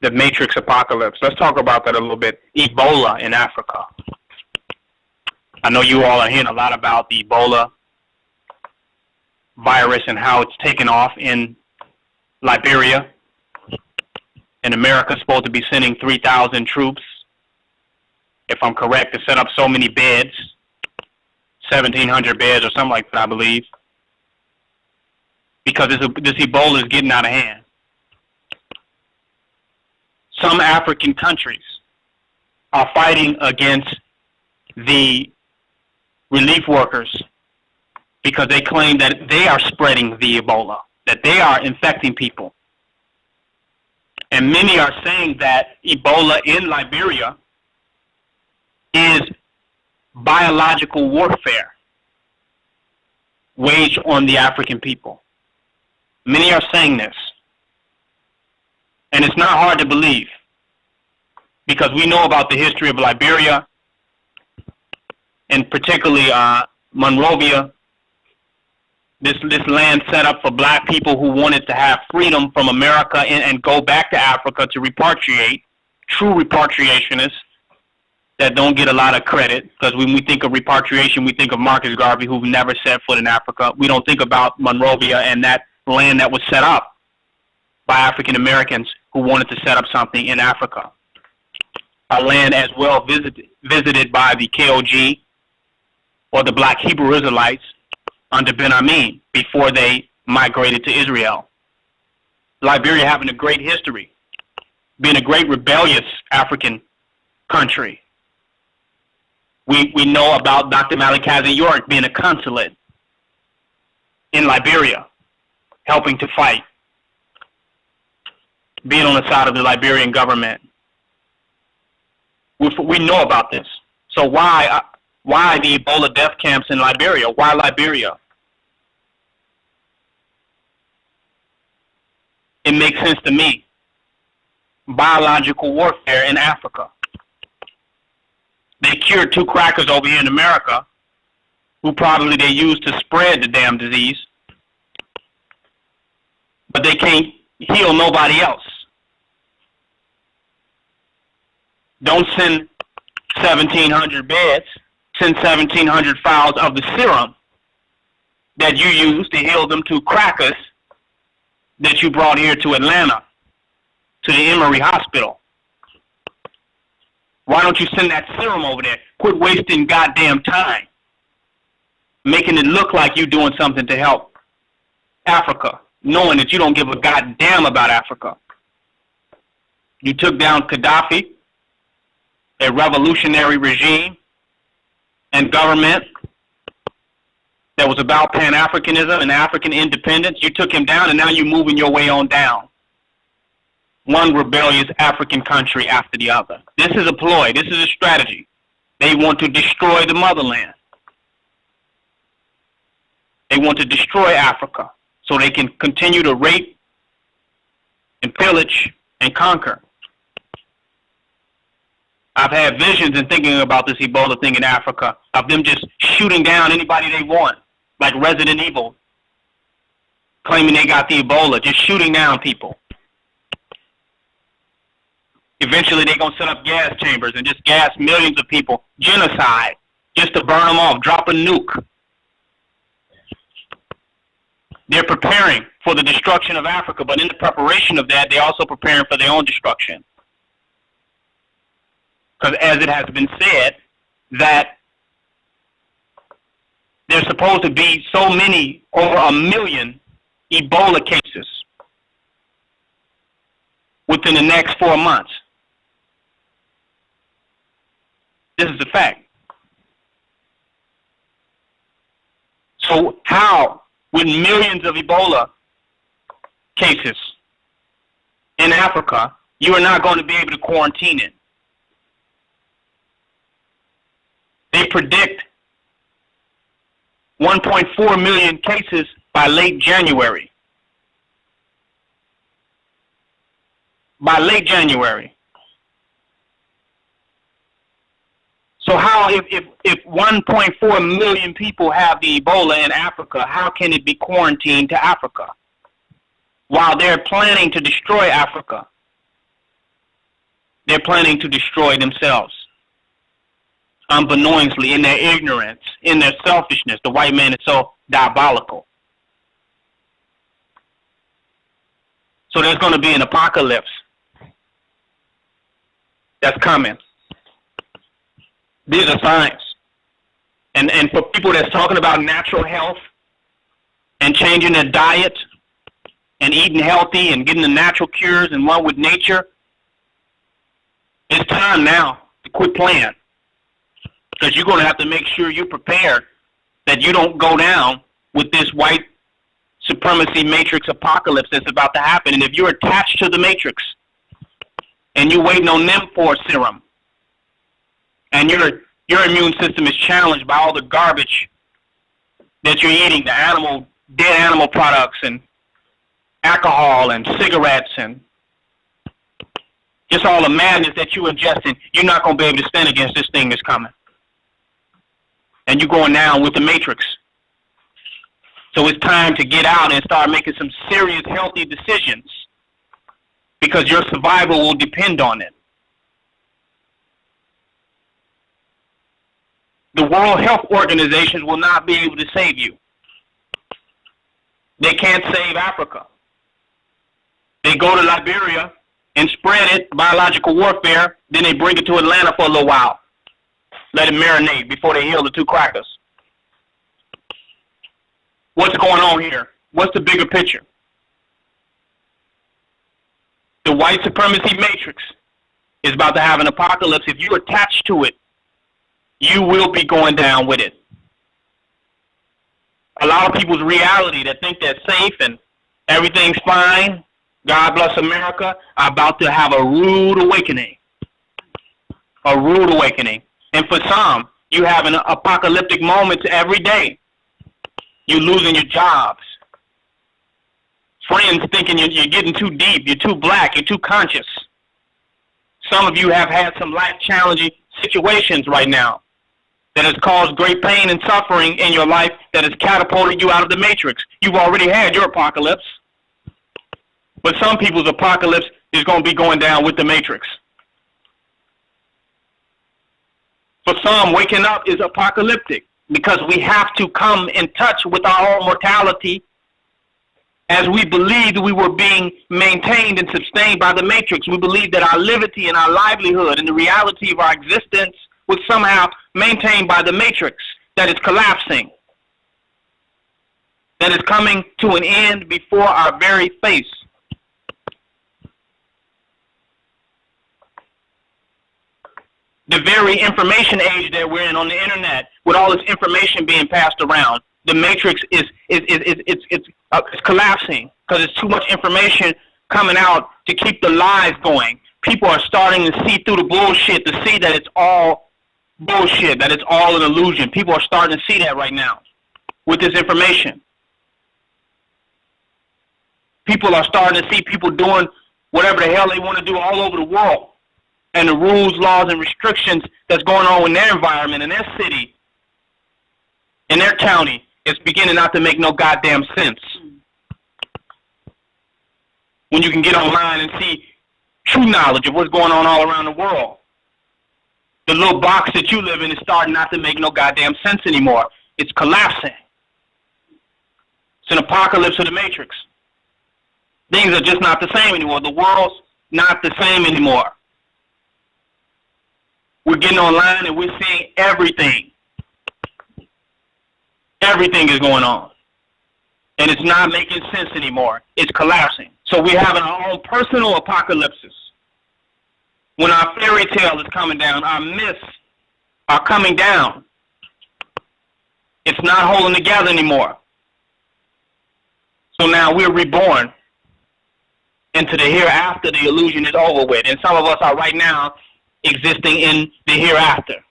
the Matrix apocalypse. Let's talk about that a little bit. Ebola in Africa. I know you all are hearing a lot about the Ebola virus and how it's taken off in Liberia. And America's supposed to be sending 3,000 troops, if I'm correct, to set up so many beds, 1,700 beds or something like that, I believe, because this Ebola is getting out of hand. Some African countries are fighting against the relief workers because they claim that they are spreading the Ebola, that they are infecting people. And many are saying that Ebola in Liberia is biological warfare waged on the African people. Many are saying this. And it's not hard to believe, because we know about the history of Liberia, and particularly Monrovia, this land set up for black people who wanted to have freedom from America and go back to Africa to repatriate, true repatriationists that don't get a lot of credit, because when we think of repatriation, we think of Marcus Garvey, who never set foot in Africa. We don't think about Monrovia and that land that was set up by African Americans who wanted to set up something in Africa. A land as well visited by the KOG, or the Black Hebrew Israelites, under Ben Amin before they migrated to Israel. Liberia having a great history, being a great rebellious African country. We know about Dr. Malikazi York being a consulate in Liberia, helping to fight, being on the side of the Liberian government. We know about this. So why the Ebola death camps in Liberia? Why Liberia? It makes sense to me. Biological warfare in Africa. They cured 2 crackers over here in America, who probably they used to spread the damn disease, but they can't heal nobody else. Don't send 1,700 beds. Send 1,700 vials of the serum that you used to heal them 2 crackers that you brought here to Atlanta, to the Emory Hospital. Why don't you send that serum over there? Quit wasting goddamn time, making it look like you're doing something to help Africa, knowing that you don't give a goddamn about Africa. You took down Gaddafi, a revolutionary regime and government that was about Pan-Africanism and African independence. You took him down, and now you're moving your way on down. One rebellious African country after the other. This is a ploy. This is a strategy. They want to destroy the motherland. They want to destroy Africa so they can continue to rape and pillage and conquer. I've had visions and thinking about this Ebola thing in Africa of them just shooting down anybody they want, like Resident Evil, claiming they got the Ebola, just shooting down people. Eventually they're going to set up gas chambers and just gas millions of people. Genocide, just to burn them off, drop a nuke. They're preparing for the destruction of Africa, but in the preparation of that, they're also preparing for their own destruction. Because as it has been said, that there's supposed to be so many, over 1 million Ebola cases within the next 4 months. This is a fact. So how, with millions of Ebola cases in Africa, you are not going to be able to quarantine it? They predict 1.4 million cases by late January. By late January. So how, if 1.4 million people have the Ebola in Africa, how can it be quarantined to Africa? While they're planning to destroy Africa. They're planning to destroy themselves. Unbeknownstly, in their ignorance, in their selfishness, the white man is so diabolical. So there's going to be an apocalypse that's coming. These are signs. And for people that's talking about natural health and changing their diet and eating healthy and getting the natural cures and one with nature, it's time now to quit playing. Because you're going to have to make sure you're prepared that you don't go down with this white supremacy matrix apocalypse that's about to happen. And if you're attached to the matrix and you're waiting on them for a serum and your immune system is challenged by all the garbage that you're eating, the dead animal products and alcohol and cigarettes and just all the madness that you're ingesting, you're not going to be able to stand against this thing that's coming. And you're going down with the matrix. So it's time to get out and start making some serious, healthy decisions because your survival will depend on it. The World Health Organization will not be able to save you. They can't save Africa. They go to Liberia and spread it, biological warfare, then they bring it to Atlanta for a little while. Let it marinate before they heal the two crackers. What's going on here? What's the bigger picture? The white supremacy matrix is about to have an apocalypse. If you're attached to it, you will be going down with it. A lot of people's reality that think they're safe and everything's fine, God bless America, are about to have a rude awakening. A rude awakening. And for some, you have an apocalyptic moments every day. You're losing your jobs. Friends thinking you're getting too deep, you're too black, you're too conscious. Some of you have had some life-challenging situations right now that has caused great pain and suffering in your life that has catapulted you out of the matrix. You've already had your apocalypse. But some people's apocalypse is going to be going down with the matrix. For some, waking up is apocalyptic because we have to come in touch with our own mortality as we believed we were being maintained and sustained by the matrix. We believed that our liberty and our livelihood and the reality of our existence was somehow maintained by the matrix that is collapsing, that is coming to an end before our very face. The very information age that we're in on the internet, with all this information being passed around, the matrix is collapsing because there's too much information coming out to keep the lies going. People are starting to see through the bullshit, to see that it's all bullshit, that it's all an illusion. People are starting to see that right now with this information. People are starting to see people doing whatever the hell they want to do all over the world. And the rules, laws, and restrictions that's going on in their environment, in their city, in their county, it's beginning not to make no goddamn sense. When you can get online and see true knowledge of what's going on all around the world. The little box that you live in is starting not to make no goddamn sense anymore. It's collapsing. It's an apocalypse of the matrix. Things are just not the same anymore. The world's not the same anymore. We're getting online and we're seeing everything. Everything is going on. And it's not making sense anymore. It's collapsing. So we're having our own personal apocalypses. When our fairy tale is coming down, our myths are coming down. It's not holding together anymore. So now we're reborn into the hereafter. The illusion is over with. And some of us are right now existing in the hereafter,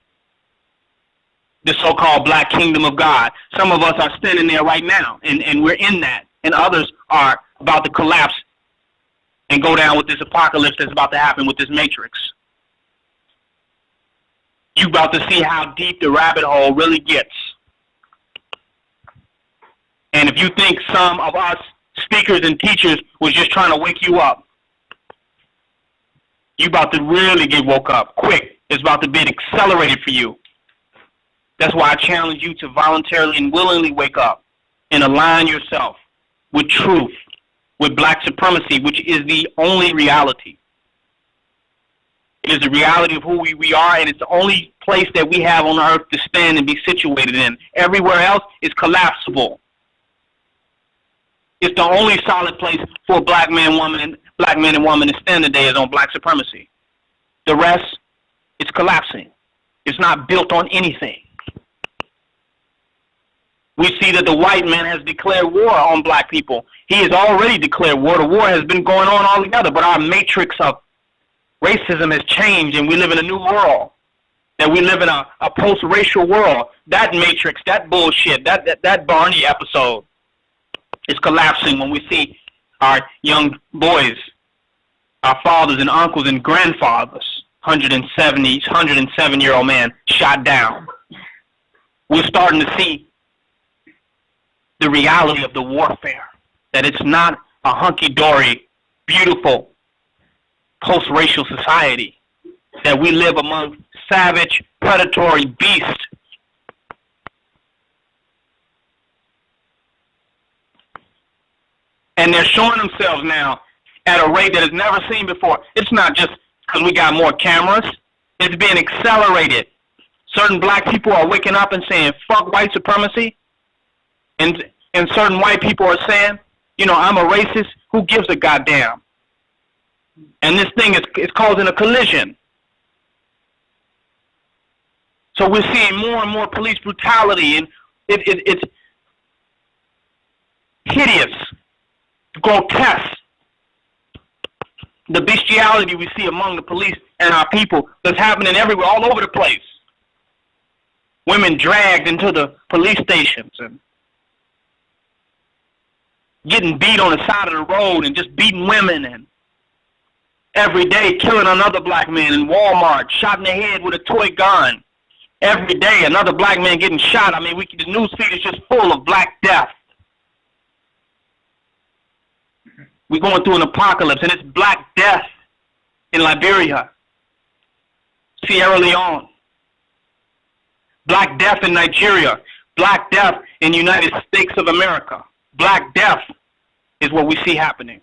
the so-called black kingdom of God. Some of us are standing there right now, and we're in that. And others are about to collapse and go down with this apocalypse that's about to happen with this matrix. You're about to see how deep the rabbit hole really gets. And if you think some of us speakers and teachers was just trying to wake you up, You about to really get woke up quick. It's about to be accelerated for you. That's why I challenge you to voluntarily and willingly wake up and align yourself with truth, with black supremacy, which is the only reality. It is the reality of who we are, and it's the only place that we have on earth to stand and be situated in. Everywhere else is collapsible. It's the only solid place for black men and women to stand today is on black supremacy. The rest, it's collapsing. It's not built on anything. We see that the white man has declared war on black people. He has already declared war. The war has been going on altogether, but our matrix of racism has changed, and we live in a new world. That we live in a post-racial world. That matrix, that bullshit, that Barney episode is collapsing when we see our young boys, our fathers and uncles and grandfathers, 107-year-old man shot down. We're starting to see the reality of the warfare, that it's not a hunky-dory, beautiful, post-racial society, that we live among savage, predatory beasts. And they're showing themselves now at a rate that is never seen before. It's not just because we got more cameras. It's being accelerated. Certain black people are waking up and saying, fuck white supremacy. And certain white people are saying, you know, I'm a racist. Who gives a goddamn? And this thing is causing a collision. So we're seeing more and more police brutality, and it's hideous, grotesque. The bestiality we see among the police and our people that's happening everywhere, all over the place. Women dragged into the police stations and getting beat on the side of the road and just beating women, and every day killing another black man in Walmart, shot in the head with a toy gun. Every day another black man getting shot. I mean, the news feed is just full of black death. We're going through an apocalypse, and it's black death in Liberia, Sierra Leone, black death in Nigeria, black death in the United States of America. Black death is what we see happening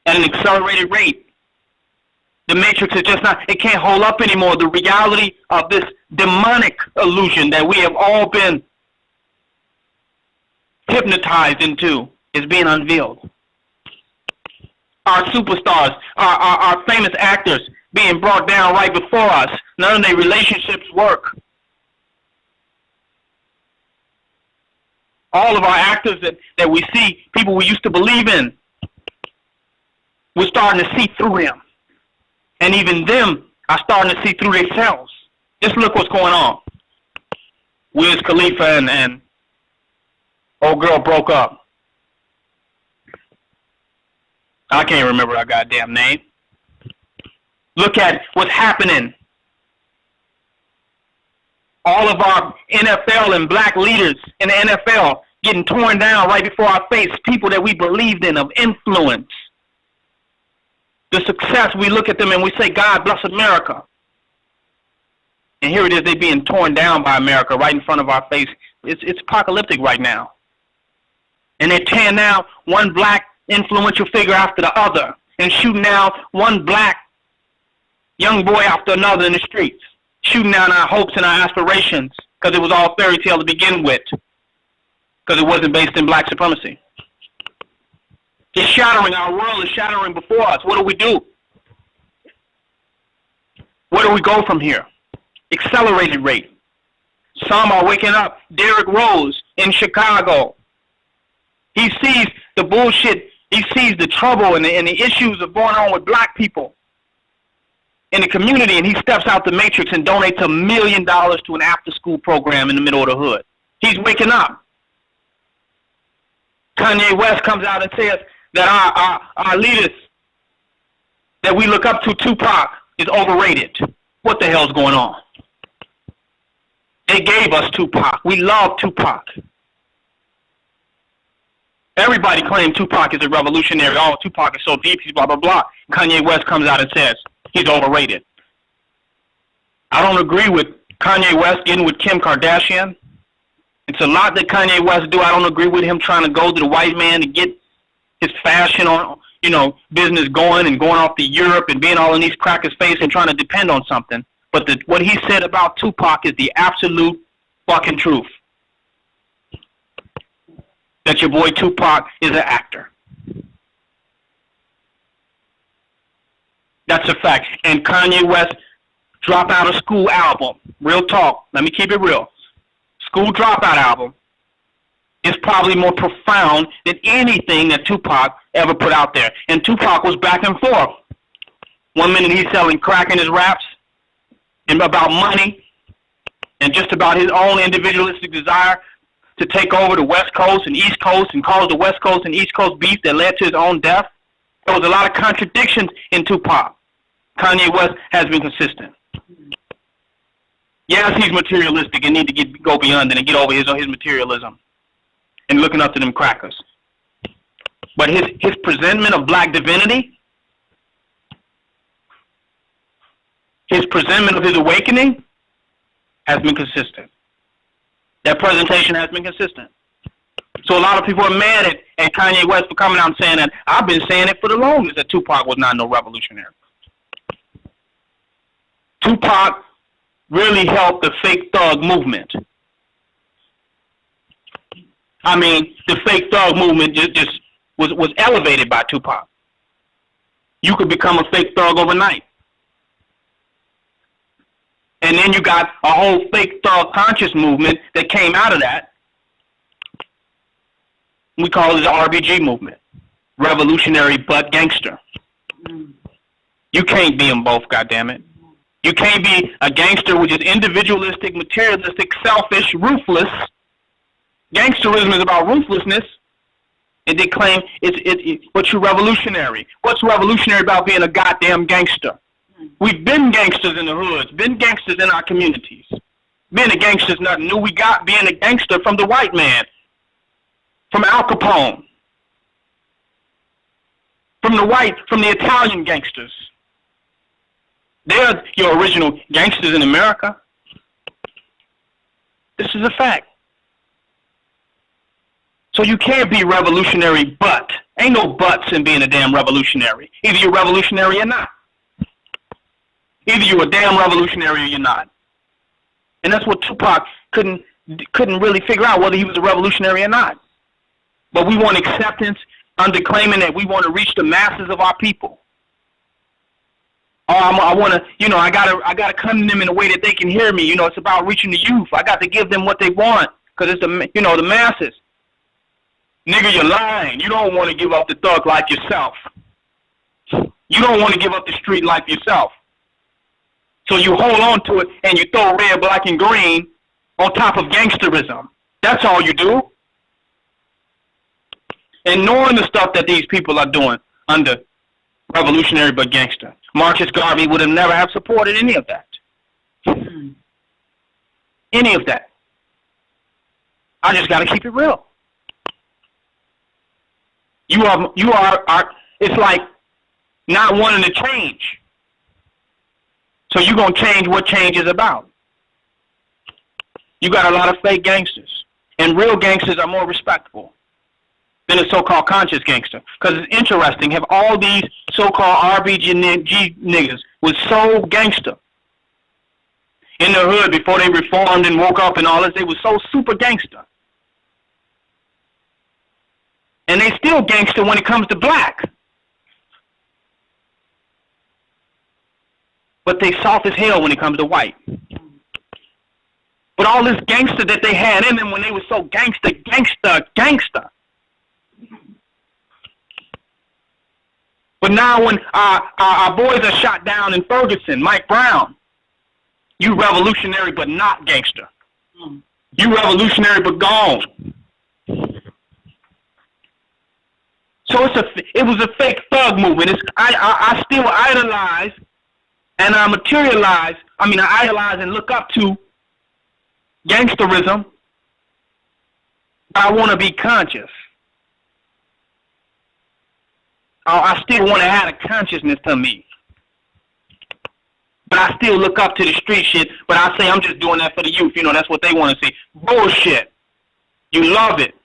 at an accelerated rate. The matrix is just not, it can't hold up anymore. The reality of this demonic illusion that we have all been hypnotized into is being unveiled. Our superstars, our famous actors being brought down right before us. None of their relationships work. All of our actors that we see, people we used to believe in, we're starting to see through them. And even them are starting to see through themselves. Just look what's going on. Wiz Khalifa and old girl broke up. I can't remember her goddamn name. Look at what's happening. All of our NFL and black leaders in the NFL getting torn down right before our face. People that we believed in, of influence. The success, we look at them and we say, God bless America. And here it is, they being torn down by America right in front of our face. It's apocalyptic right now. And they're tearing down one black influential figure after the other and shooting down one black young boy after another in the streets. Shooting down our hopes and our aspirations because it was all fairy tale to begin with, because it wasn't based in black supremacy. It's shattering. Our world is shattering before us. What do? Where do we go from here? Accelerated rate. Some are waking up. Derrick Rose in Chicago. He sees the bullshit. He sees the trouble and the issues of going on with black people in the community, and he steps out the matrix and donates $1 million to an after-school program in the middle of the hood. He's waking up. Kanye West comes out and says that our leaders that we look up to, Tupac, is overrated. What the hell's going on? They gave us Tupac. We love Tupac. Everybody claimed Tupac is a revolutionary. Oh, Tupac is so deep, he's blah, blah, blah. Kanye West comes out and says he's overrated. I don't agree with Kanye West getting with Kim Kardashian. It's a lot that Kanye West do. I don't agree with him trying to go to the white man to get his fashion on, business going and going off to Europe and being all in these crackers' face and trying to depend on something. But what he said about Tupac is the absolute fucking truth. That your boy Tupac is an actor. That's a fact. And Kanye West Drop Out of School album, real talk, let me keep it real. School Dropout album is probably more profound than anything that Tupac ever put out there. And Tupac was back and forth. One minute he's selling crack in his raps and about money and just about his own individualistic desire to take over the West Coast and East Coast and cause the West Coast and East Coast beef that led to his own death. There was a lot of contradictions in Tupac. Kanye West has been consistent. Yes, he's materialistic and need to go beyond it and get over his materialism and looking up to them crackers. But his presentment of black divinity, his presentment of his awakening has been consistent. That presentation has been consistent. So a lot of people are mad at Kanye West for coming out and saying that. I've been saying it for the longest that Tupac was not no revolutionary. Tupac really helped the fake thug movement. I mean, the fake thug movement just was elevated by Tupac. You could become a fake thug overnight. And then you got a whole fake thug conscious movement that came out of that. We call it the RBG movement. Revolutionary but gangster. You can't be them both, goddammit. You can't be a gangster which is individualistic, materialistic, selfish, ruthless. Gangsterism is about ruthlessness. And they claim what's your revolutionary? What's revolutionary about being a goddamn gangster? We've been gangsters in the hoods, been gangsters in our communities. Being a gangster is nothing new. We got being a gangster from the white man, from Al Capone, from the Italian gangsters. They're your original gangsters in America. This is a fact. So you can't be revolutionary, but ain't no buts in being a damn revolutionary. Either you're revolutionary or not. Either you're a damn revolutionary or you're not. And that's what Tupac couldn't really figure out, whether he was a revolutionary or not. But we want acceptance under claiming that we want to reach the masses of our people. Oh, I want to, I gotta come to them in a way that they can hear me. It's about reaching the youth. I got to give them what they want because it's the masses. Nigga, you're lying. You don't want to give up the thug life yourself. You don't want to give up the street life yourself. So you hold on to it and you throw red, black, and green on top of gangsterism. That's all you do. And knowing the stuff that these people are doing under revolutionary but gangster, Marcus Garvey would have never have supported any of that. Any of that. I just got to keep it real. You are. It's like not wanting to change. So you're going to change what change is about. You got a lot of fake gangsters. And real gangsters are more respectable than a so-called conscious gangster. Because it's interesting, have all these so-called RBG niggas was so gangster in the hood before they reformed and woke up and all this. They was so super gangster. And they still gangster when it comes to black. But they soft as hell when it comes to white. But all this gangster that they had in them when they were so gangster. But now when our boys are shot down in Ferguson, Mike Brown, you revolutionary but not gangster. You revolutionary but gone. So it was a fake thug movement. I still idolize and I idolize and look up to gangsterism. I want to be conscious. I still want to have a consciousness to me. But I still look up to the street shit, but I say I'm just doing that for the youth. You know, that's what they want to see. Bullshit. You love it.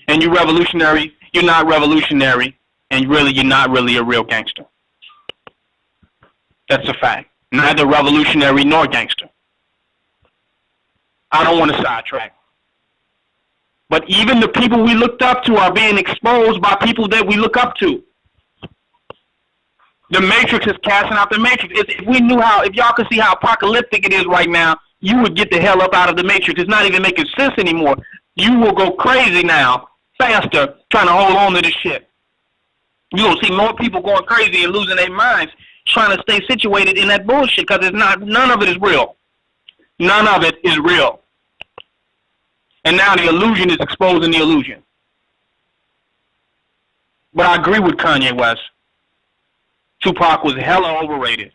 And you're revolutionary. You're not revolutionary. And really, you're not really a real gangster. That's a fact. Neither revolutionary nor gangster. I don't want to sidetrack. But even the people we looked up to are being exposed by people that we look up to. The Matrix is casting out the Matrix. If we knew how, if y'all could see how apocalyptic it is right now, you would get the hell up out of the Matrix. It's not even making sense anymore. You will go crazy now, faster, trying to hold on to this shit. You're going to see more people going crazy and losing their minds, trying to stay situated in that bullshit, because it's not, none of it is real. None of it is real. And now the illusion is exposing the illusion. But I agree with Kanye West. Tupac was hella overrated.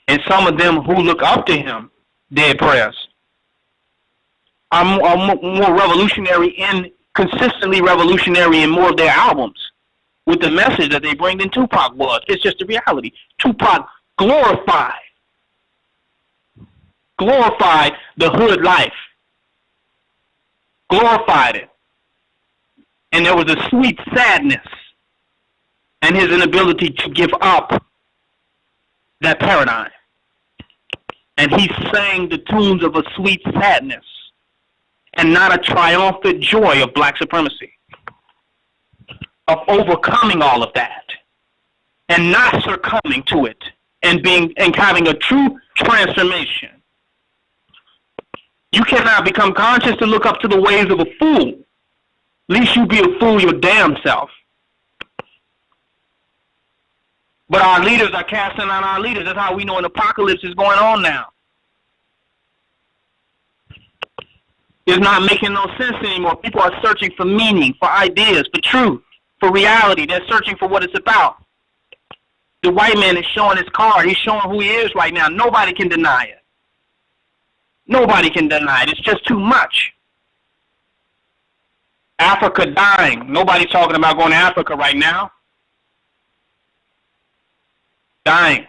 And some of them who look up to him, dead prayers, are more revolutionary and consistently revolutionary in more of their albums with the message that they bring than Tupac was. It's just the reality. Tupac glorified the hood life. Glorified it. And there was a sweet sadness and his inability to give up that paradigm. And he sang the tunes of a sweet sadness and not a triumphant joy of black supremacy, of overcoming all of that and not succumbing to it and having a true transformation. You cannot become conscious to look up to the ways of a fool. At least you be a fool your damn self. But our leaders are casting out our leaders. That's how we know an apocalypse is going on now. It's not making no sense anymore. People are searching for meaning, for ideas, for truth, for reality. They're searching for what it's about. The white man is showing his card. He's showing who he is right now. Nobody can deny it. Nobody can deny it. It's just too much. Africa dying. Nobody's talking about going to Africa right now. Dying.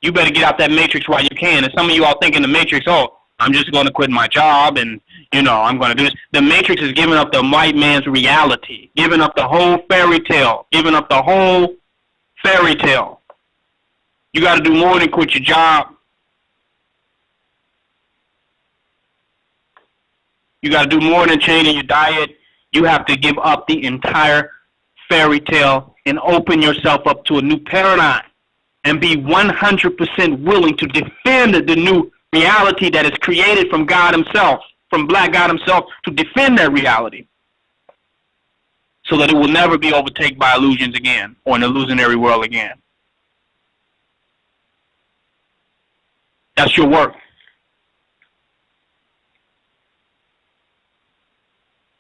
You better get out that matrix while you can. And some of you all think in the matrix, oh, I'm just going to quit my job and, you know, I'm going to do this. The matrix is giving up the white man's reality, giving up the whole fairy tale, giving up the whole fairy tale. You got to do more than quit your job. You got to do more than changing your diet. You have to give up the entire fairy tale and open yourself up to a new paradigm and be 100% willing to defend the new reality that is created from God himself, from Black God himself, to defend that reality so that it will never be overtaken by illusions again or an illusionary world again. That's your work.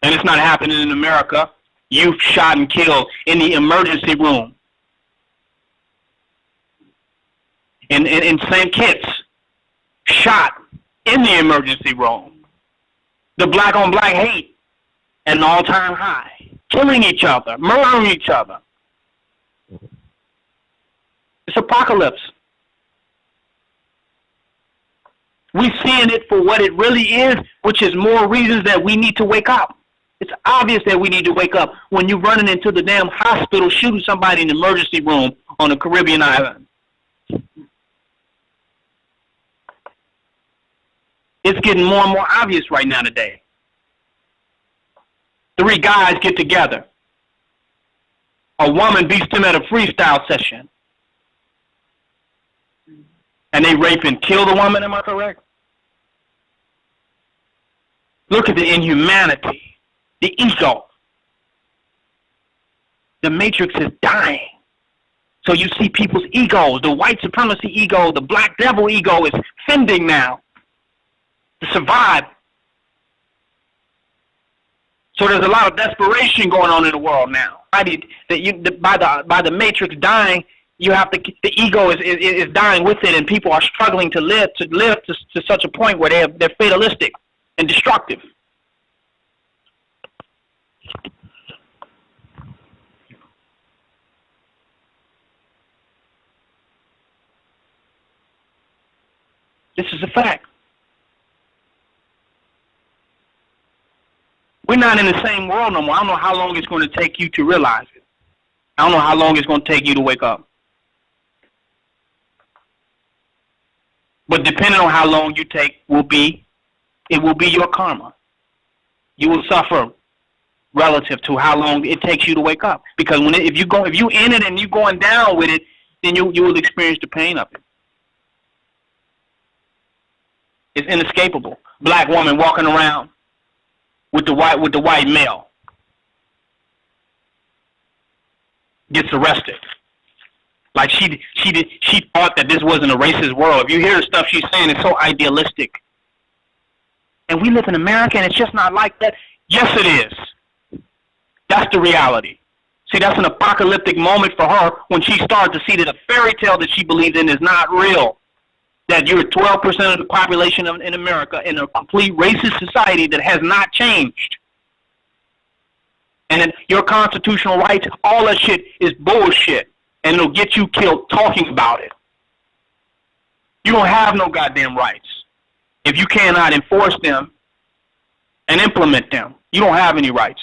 And it's not happening in America. Youth shot and killed in the emergency room. In St. Kitts, shot in the emergency room. The black on black hate at an all-time high. Killing each other, murdering each other. It's apocalypse. We're seeing it for what it really is, which is more reasons that we need to wake up. It's obvious that we need to wake up when you're running into the damn hospital shooting somebody in the emergency room on a Caribbean island. It's getting more and more obvious right now today. 3 guys get together. A woman beats them at a freestyle session. And they rape and kill the woman, am I correct? Look at the inhumanity, the ego. The matrix is dying. So you see people's egos, the white supremacy ego, the black devil ego is fending now to survive. So there's a lot of desperation going on in the world now. By the matrix dying, you have to, the ego is dying with it, and people are struggling to live to such a point where they're fatalistic and destructive. This is a fact. We're not in the same world no more. I don't know how long it's going to take you to realize it. I don't know how long it's going to take you to wake up. But depending on how long you take it will be your karma. You will suffer relative to how long it takes you to wake up. Because if you in it and you going down with it, then you will experience the pain of it. It's inescapable. Black woman walking around with the white male gets arrested. Like she thought that this wasn't a racist world. If you hear the stuff she's saying, it's so idealistic. And we live in America, and it's just not like that. Yes, it is. That's the reality. See, that's an apocalyptic moment for her when she starts to see that a fairy tale that she believes in is not real. That you're 12% of the population in America in a complete racist society that has not changed. And then your constitutional rights, all that shit is bullshit. And it'll get you killed talking about it. You don't have no goddamn rights. If you cannot enforce them and implement them, you don't have any rights.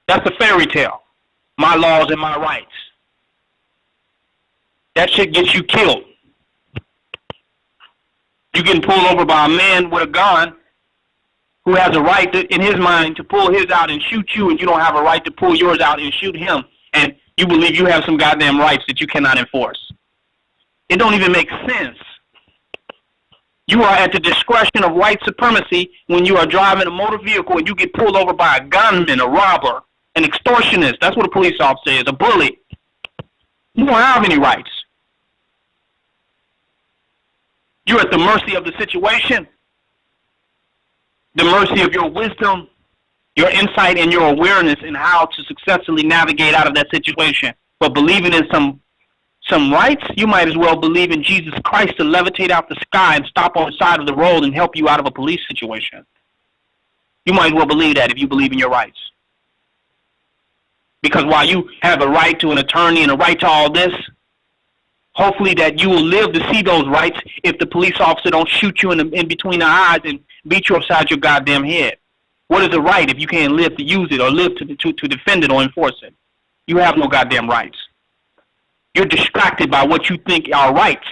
That's a fairy tale. My laws and my rights. That shit gets you killed. You getting pulled over by a man with a gun who has a right to, in his mind, to pull his out and shoot you, and you don't have a right to pull yours out and shoot him, and you believe you have some goddamn rights that you cannot enforce. It don't even make sense. You are at the discretion of white supremacy when you are driving a motor vehicle and you get pulled over by a gunman, a robber, an extortionist. That's what a police officer is, a bully. You don't have any rights. You're at the mercy of the situation, the mercy of your wisdom, your insight, and your awareness in how to successfully navigate out of that situation. But believing in some rights, you might as well believe in Jesus Christ to levitate out the sky and stop on the side of the road and help you out of a police situation. You might as well believe that if you believe in your rights. Because while you have a right to an attorney and a right to all this, hopefully that you will live to see those rights if the police officer don't shoot you in between the eyes and beat you upside your goddamn head. What is a right if you can't live to use it or live to defend it or enforce it? You have no goddamn rights. You're distracted by what you think are rights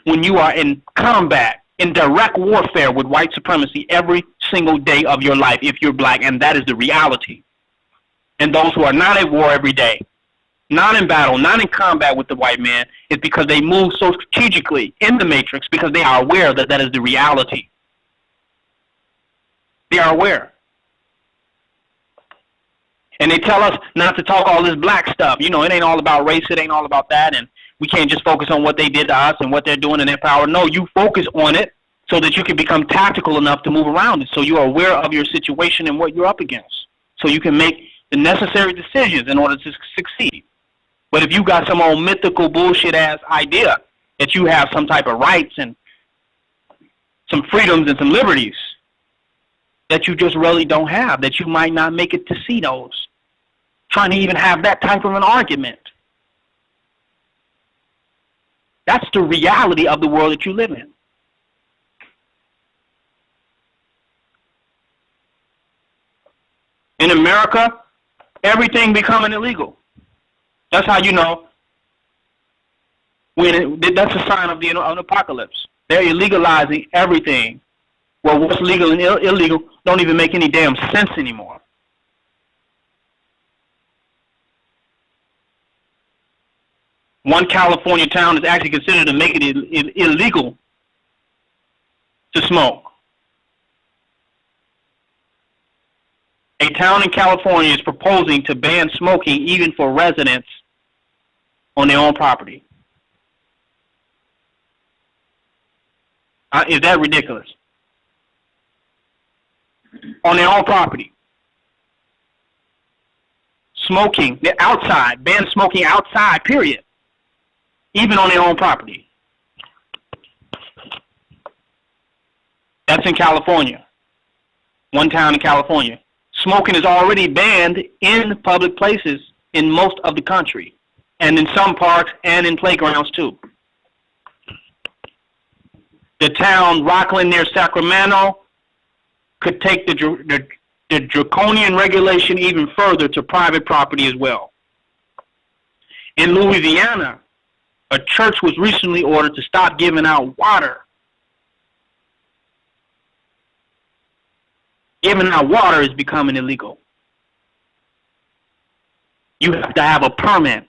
when you are in combat, in direct warfare with white supremacy every single day of your life if you're black, and that is the reality. And those who are not at war every day, not in battle, not in combat with the white man, is because they move so strategically in the matrix because they are aware that that is the reality. They are aware. And they tell us not to talk all this black stuff. You know, it ain't all about race, it ain't all about that, and we can't just focus on what they did to us and what they're doing in their power. No, you focus on it so that you can become tactical enough to move around it, so you are aware of your situation and what you're up against, so you can make the necessary decisions in order to succeed. But if you got some old mythical bullshit-ass idea that you have some type of rights and some freedoms and some liberties that you just really don't have, that you might not make it to see those, trying to even have that type of an argument. That's the reality of the world that you live in. In America, everything becoming illegal. That's how you know that's a sign of an apocalypse. They're illegalizing everything. Well, what's legal and illegal don't even make any damn sense anymore. One California town is actually considered to make it illegal to smoke. A town in California is proposing to ban smoking even for residents on their own property. Is that ridiculous? On their own property. Smoking, they're outside, ban smoking outside, period. Even on their own property. That's in California. One town in California. Smoking is already banned in public places in most of the country, and in some parks and in playgrounds too. The town Rockland near Sacramento could take the draconian regulation even further to private property as well. In Louisiana, a church was recently ordered to stop giving out water. Giving out water is becoming illegal. You have to have a permit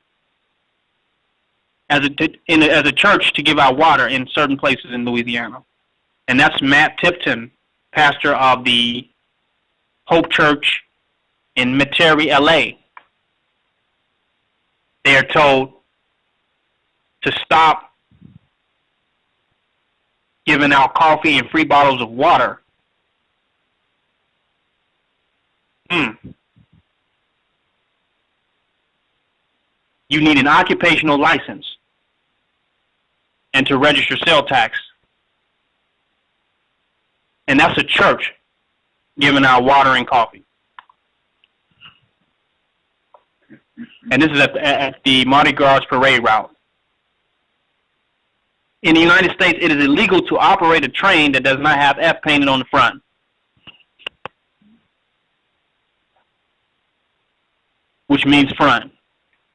as a church to give out water in certain places in Louisiana. And that's Matt Tipton, pastor of the Hope Church in Metairie, LA. They are told to stop giving out coffee and free bottles of water. You need an occupational license and to register sales tax. And that's a church giving out water and coffee. And this is at the Mardi Gras parade route. In the United States, it is illegal to operate a train that does not have F painted on the front. Which means front.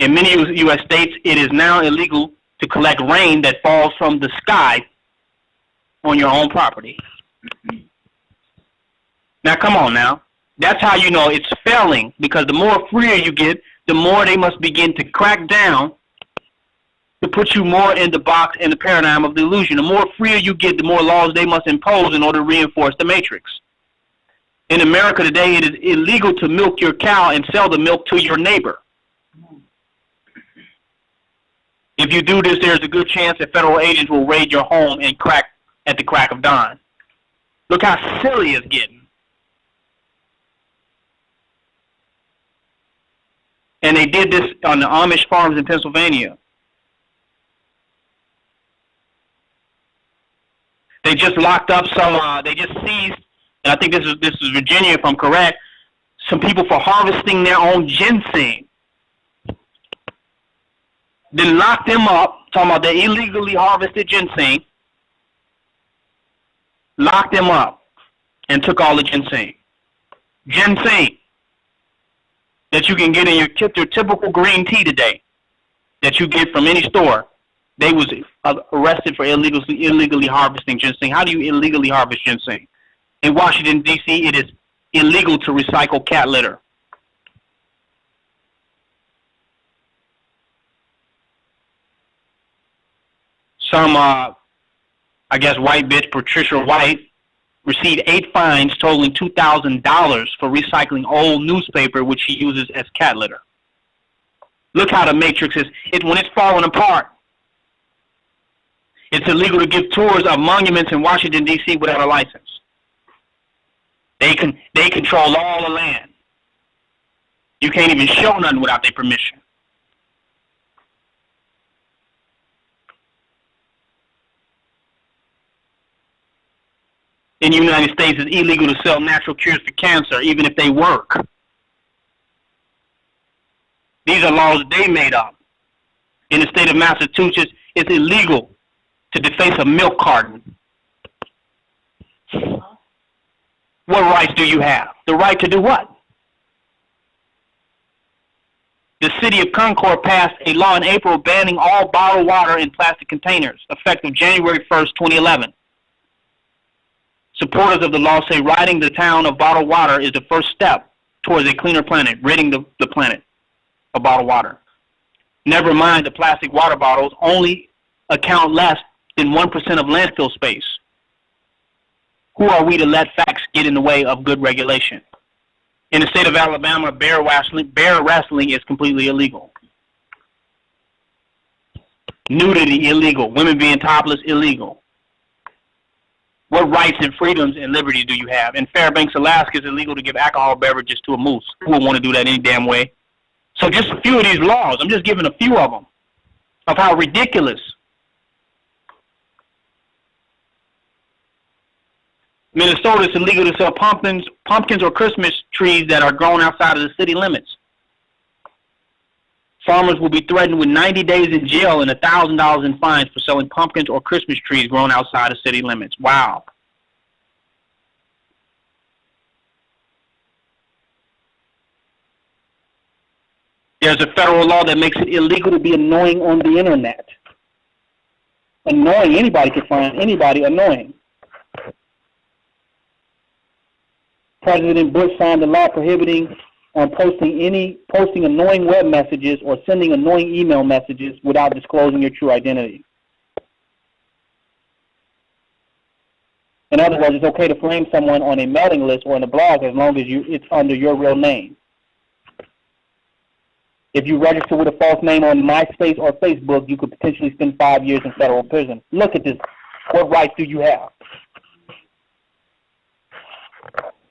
In many U.S. states, it is now illegal to collect rain that falls from the sky on your own property. Now, come on now. That's how you know it's failing, because the more freer you get, the more they must begin to crack down to put you more in the box and the paradigm of the illusion. The more freer you get, the more laws they must impose in order to reinforce the matrix. In America today, it is illegal to milk your cow and sell the milk to your neighbor. If you do this, there's a good chance that federal agents will raid your home and crack at the crack of dawn. Look how silly it's getting. And they did this on the Amish farms in Pennsylvania. They just locked up some, they just seized, and I think this is Virginia if I'm correct, some people for harvesting their own ginseng. Then locked them up, talking about the illegally harvested ginseng, locked them up and took all the ginseng. Ginseng that you can get in your typical green tea today that you get from any store. They was arrested for illegally harvesting ginseng. How do you illegally harvest ginseng? In Washington, D.C., it is illegal to recycle cat litter. Some, I guess, white bitch, Patricia White, received 8 fines totaling $2,000 for recycling old newspaper, which she uses as cat litter. Look how the matrix is. When it's falling apart. It's illegal to give tours of monuments in Washington, D.C. without a license. They control all the land. You can't even show nothing without their permission. In the United States, it's illegal to sell natural cures for cancer, even if they work. These are laws that they made up. In the state of Massachusetts, it's illegal to deface a milk carton. What rights do you have? The right to do what? The city of Concord passed a law in April banning all bottled water in plastic containers, effective January 1st, 2011. Supporters of the law say ridding the town of bottled water is the first step towards a cleaner planet, ridding the planet of bottled water. Never mind the plastic water bottles only account less than 1% of landfill space. Who are we to let facts get in the way of good regulation? In the state of Alabama, bear wrestling is completely illegal. Nudity, illegal. Women being topless, illegal. What rights and freedoms and liberties do you have? In Fairbanks, Alaska, it's illegal to give alcohol beverages to a moose. Who would want to do that any damn way? So just a few of these laws. I'm just giving a few of them, of how ridiculous. Minnesota, it's illegal to sell pumpkins or Christmas trees that are grown outside of the city limits. Farmers will be threatened with 90 days in jail and $1,000 in fines for selling pumpkins or Christmas trees grown outside of city limits. Wow. There's a federal law that makes it illegal to be annoying on the internet. Annoying, anybody can find anybody annoying. President Bush signed a law prohibiting on posting annoying web messages or sending annoying email messages without disclosing your true identity. In other words, it's okay to frame someone on a mailing list or in a blog as long as it's under your real name. If you register with a false name on MySpace or Facebook, you could potentially spend 5 years in federal prison. Look at this. What rights do you have?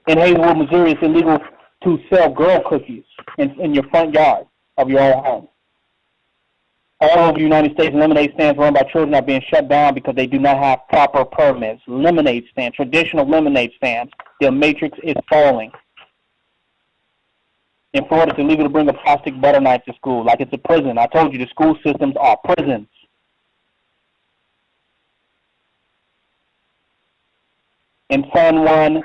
In Hazelwood, Missouri, it's illegal to sell girl cookies in your front yard of your own home. All over the United States, lemonade stands run by children are being shut down because they do not have proper permits. Lemonade stands, traditional lemonade stands, their matrix is falling. In Florida, it's illegal to bring a plastic butter knife to school, like it's a prison. I told you the school systems are prisons. In San Juan,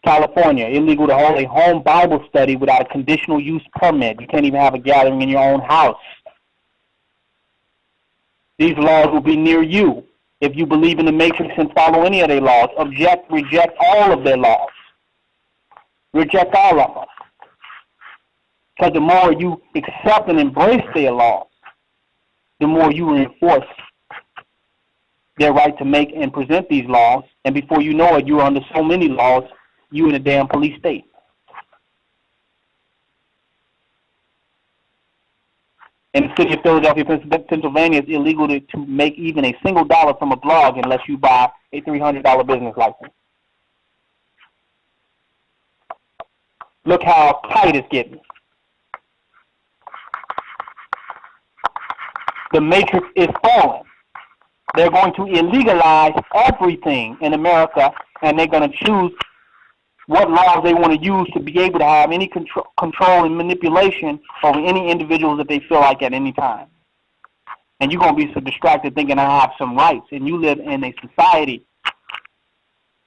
California, illegal to hold a home Bible study without a conditional use permit. You can't even have a gathering in your own house. These laws will be near you. If you believe in the Matrix and follow any of their laws, reject all of their laws. Reject all of them. Because the more you accept and embrace their laws, the more you reinforce their right to make and present these laws. And before you know it, you are under so many laws, you in a damn police state. In the city of Philadelphia, Pennsylvania, it's illegal to make even a single dollar from a blog unless you buy a $300 business license. Look how tight it's getting. The matrix is falling. They're going to illegalize everything in America, and they're going to choose what laws they want to use to be able to have any control and manipulation over any individuals that they feel like at any time. And you're going to be so distracted thinking I have some rights, and you live in a society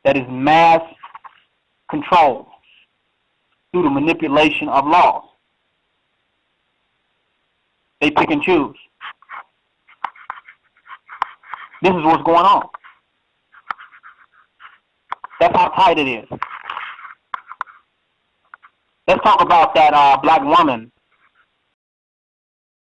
that is mass controlled through the manipulation of laws. They pick and choose. This is what's going on. That's how tight it is. Let's talk about that black woman